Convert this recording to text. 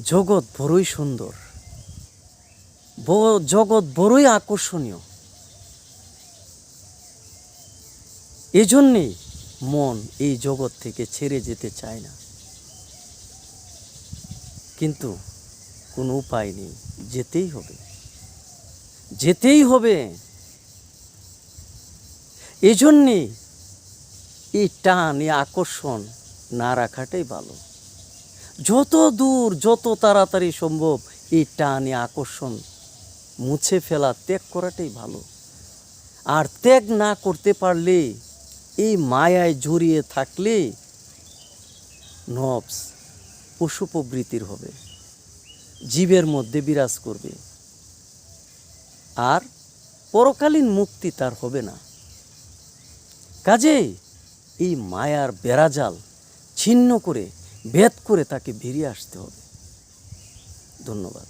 জগৎ বড়ই সুন্দর, জগৎ বড়ই আকর্ষণীয়। এজন্যেই মন এই জগৎ থেকে ছেড়ে যেতে চায় না, কিন্তু কোনো উপায় নেই, যেতেই হবে, যেতেই হবে। এজন্যেই এই টান, এই আকর্ষণ না রাখাটাই ভালো। যত দূর, যত তাড়াতাড়ি সম্ভব এই টান, এই আকর্ষণ মুছে ফেলা, ত্যাগ করাটাই ভালো। আর ত্যাগ না করতে পারলে, এই মায়ায় জড়িয়ে থাকলে নফস পশু প্রবৃত্তির হবে, জীবের মধ্যে বিরাজ করবে, আর পরকালীন মুক্তি তার হবে না। কাজেই এই মায়ার বেড়াজাল ছিন্ন করে, ভেদ করে তাকে বেরিয়ে আসতে হবে। ধন্যবাদ।